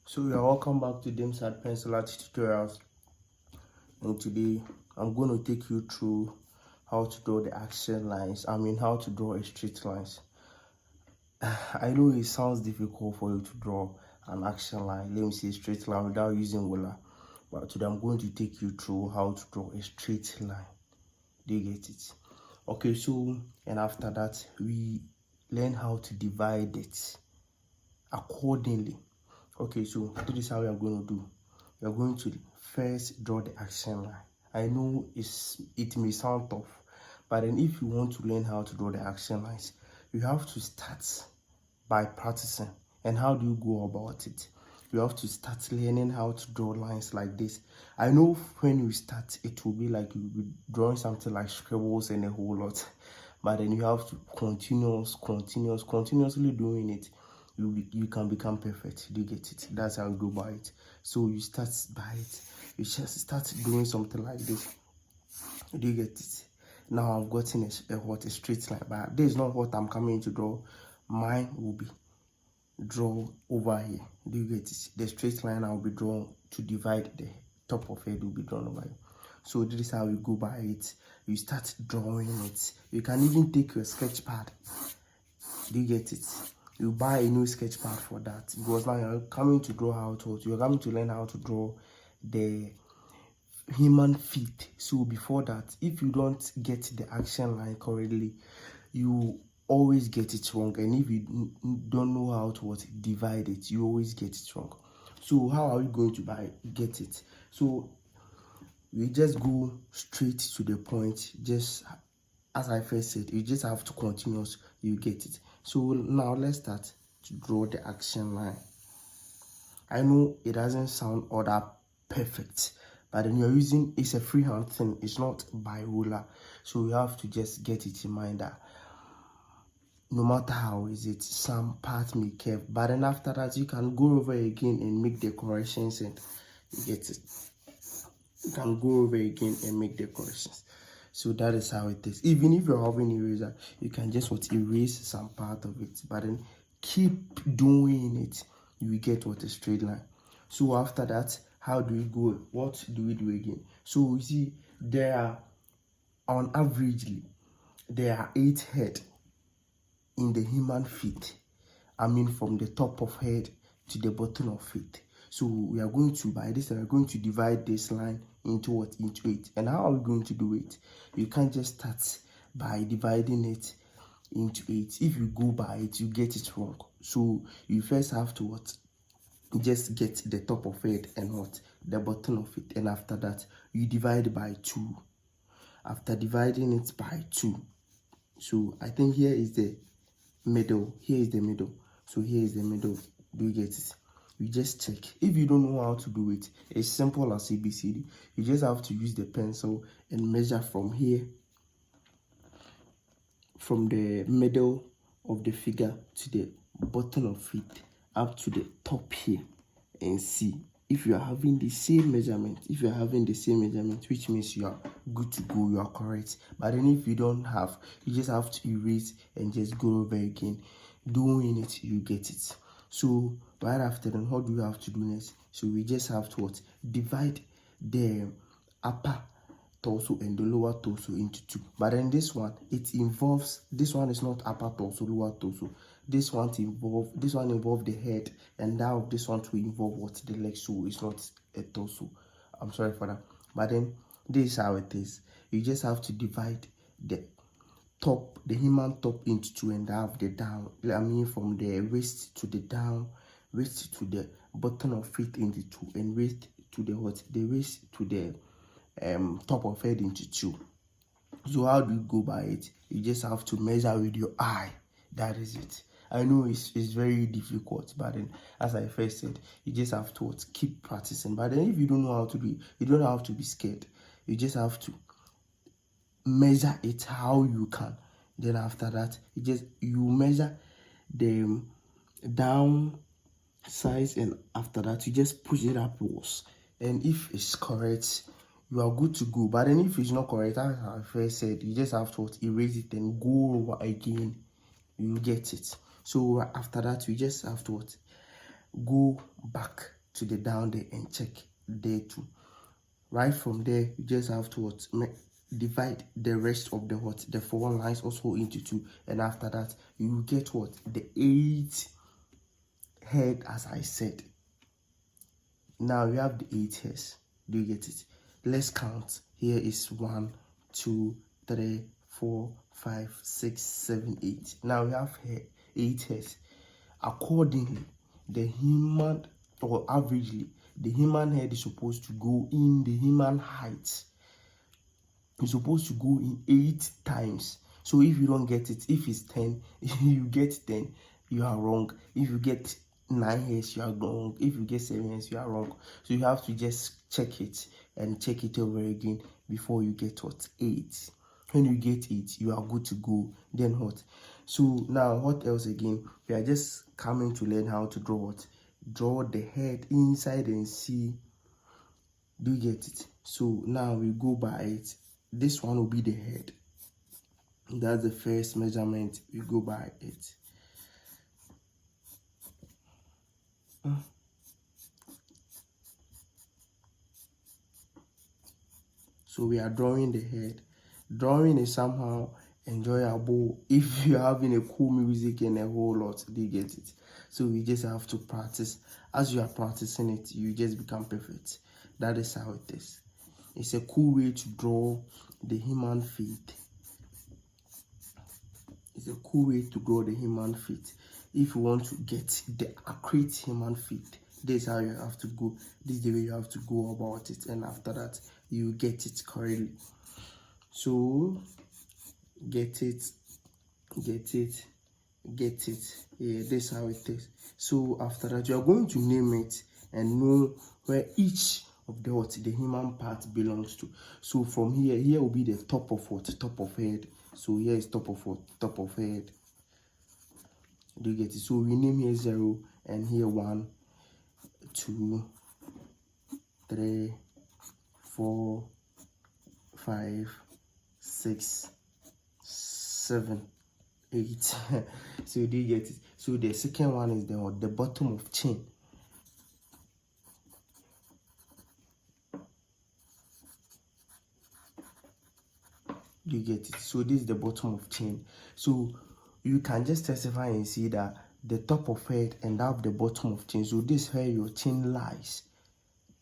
So you're welcome back to Dims at Pencil Art Tutorials, and today I'm going to take you through how to draw the action lines. How to draw a straight lines. I know it sounds difficult for you to draw an action line, let me say a straight line, without using ruler, but today I'm going to take you through how to draw a straight line. Do you get it? Okay, so and after that we learn how to divide it accordingly. Okay, so this is how we are going to do. We are going to first draw the action line. I know it may sound tough, but then if you want to learn how to draw the action lines, you have to start by practicing. And how do you go about it? You have to start learning how to draw lines like this. I know when you start, it will be like you'll be drawing something like scribbles and a whole lot, but then you have to continuously doing it. You can become perfect. Do you get it? That's how you go by it. So you start by it. You just start doing something like this. Do you get it? Now I've gotten a straight line, but this is not what I'm coming to draw. Mine will be draw over here. Do you get it? The straight line I'll be drawn to divide the top of it will be drawn over here. So this is how you go by it. You start drawing it. You can even take your sketch pad. Do you get it? You buy a new sketch pad for that, because now you're coming to draw you're coming to learn how to draw the human feet. So before that, if you don't get the action line correctly, you always get it wrong, and if you don't know how to divide it, you always get it wrong. So how are we going to get it? So we just go straight to the point. Just as I first said, you just have to continuous, you get it. So now let's start to draw the action line. I know it doesn't sound all that perfect, but then you're using, it's a freehand thing, it's not by ruler. So you have to just get it in mind that no matter how is it, some part may curve, but then after that you can go over again and make the corrections, and you get it. You can go over again and make the corrections. So that is how it is. Even if you're having eraser, you can just erase some part of it, but then keep doing it, you will get a straight line. So after that, how do we go? What do we do again? So you see, there are, on averagely, there are 8 head in the human feet. From the top of head to the bottom of feet. So we are going to, by this, we are going to divide this line into 8. And how are we going to do it? You can't just start by dividing it into 8. If you go by it, you get it wrong. So you first have to just get the top of it and the bottom of it, and after that you divide by 2. After dividing it by 2, so I think here is the middle, here is the middle, so here is the middle. Do you get it? You just check. If you don't know how to do it, it's simple as ABCD. You just have to use the pencil and measure from here, from the middle of the figure to the bottom of it, up to the top here, and see if you are having the same measurement. If you are having the same measurement, which means you are good to go, you are correct. But then if you don't have, you just have to erase and just go over again. Doing it, you get it. So right after, then what do you have to do next? So we just have to divide the upper torso and the lower torso into 2. But then this one, it involves, this one is not upper torso, lower torso. This one involve the head, and now this one to involve the legs. So it's not a torso. I'm sorry for that. But then this is how it is. You just have to divide the top, the human top, into 2, and have the down, from the waist to the down, waist to the bottom of it into 2, and waist to the waist to the top of head into 2. So how do you go by it? You just have to measure with your eye. That is it. I know it's very difficult, but then, as I first said, you just have to keep practicing. But then if you don't know how to do it, you don't have to be scared. You just have to measure it how you can. Then after that, you measure the down size, and after that you just push it upwards, and if it's correct, you are good to go. But then if it's not correct, as I first said, you just have to erase it and go over again. You get it. So after that, we just have to go back to the down there and check there too. Right from there, you just have to divide the rest of the 4 lines also into 2, and after that you get the 8 head as I said. Now we have the 8 hairs. Do you get it? Let's count. Here is 1, 2, 3, 4, 5, 6, 7, 8. Now we have 8 hairs. Accordingly, the human, or averagely, the human head is supposed to go in the human height. It's supposed to go in 8 times. So if you don't get it, if it's 10, you get 10, you are wrong. If you get 9 hairs, you are wrong. If you get 7 hairs, you are wrong. So you have to just check it and check it over again before you get 8. When you get 8, you are good to go. Then what? So now what else again? We are just coming to learn how to draw draw the head inside and see. Do you get it? So now we go by it. This one will be the head. That's the first measurement. We go by it. So we are drawing the head. Drawing is somehow enjoyable if you're having a cool music and a whole lot. Do you get it? So we just have to practice. As you are practicing it, you just become perfect. That is how it is. It's a cool way to draw the human feet. It's a cool way to draw the human feet. If you want to get the accurate human feet, this is how you have to go. This is the way you have to go about it, and after that you get it correctly. So get it. Yeah, this is how it is. So after that, you are going to name it and know where each of the human part belongs to. So from here will be the top of top of head. So here is top of top of head. Do you get it? So we name here 0 and here 1, 2, 3, 4, 5, 6, 7, 8. So do you get it? So the second one is the bottom of chin. You get it? So this is the bottom of chin. So you can just testify and see that the top of head and that the bottom of chin. So this is where your chin lies.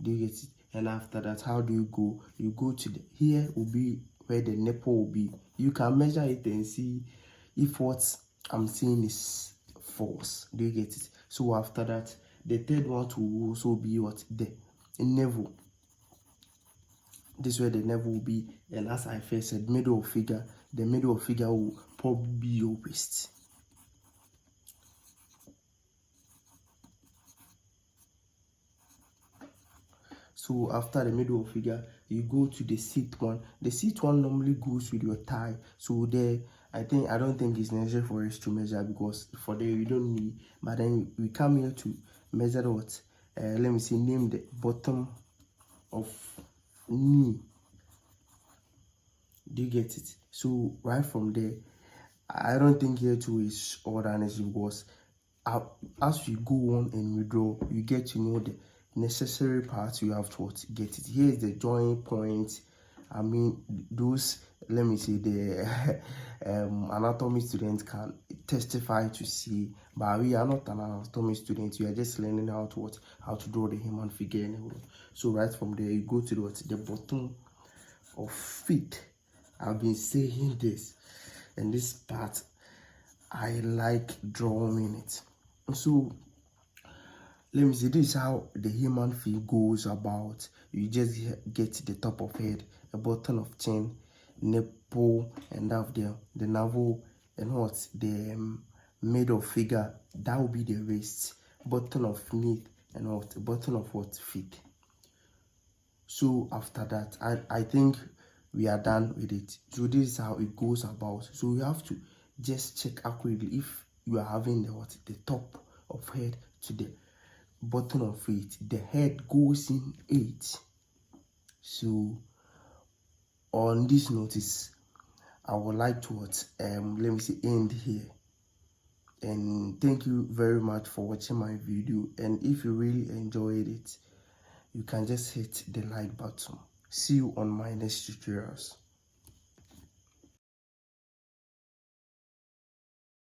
Do you get it? And after that, how do you go? You go to here will be where the nipple will be. You can measure it and see if what I'm saying is false. Do you get it? So after that, the third one will also be the navel. This is where the navel will be, and as I first said, middle of figure. The middle of figure will probably be your waist. So after the middle of figure, you go to the seat one. The seat one normally goes with your thigh. So there, I don't think it's necessary for us to measure, because for there we don't need. But then we come here to measure what? Let me see. Name the bottom of knee. Do you get it? So right from there, I don't think here too is all that necessary, because as we go on and we draw, you get to know the necessary parts you have to get it. Here is the join point. I mean, those, let me say, the anatomy students can testify to see, but we are not an anatomy student. We are just learning how to draw the human figure. So right from there, you go to the bottom of feet. I've been saying this, and this part I like drawing it. So let me see, this is how the human feet goes about. You just get the top of head, the bottom of chin, nipple, and have the navel, and the middle figure. That will be the waist, bottom of knee, and the bottom of feet. So after that, I think we are done with it. So this is how it goes about. So you have to just check accurately if you are having the top of head to the bottom of it. The head goes in 8. So on this notice, I would like to let me see, end here. And thank you very much for watching my video. And if you really enjoyed it, you can just hit the like button. See you on my next tutorials.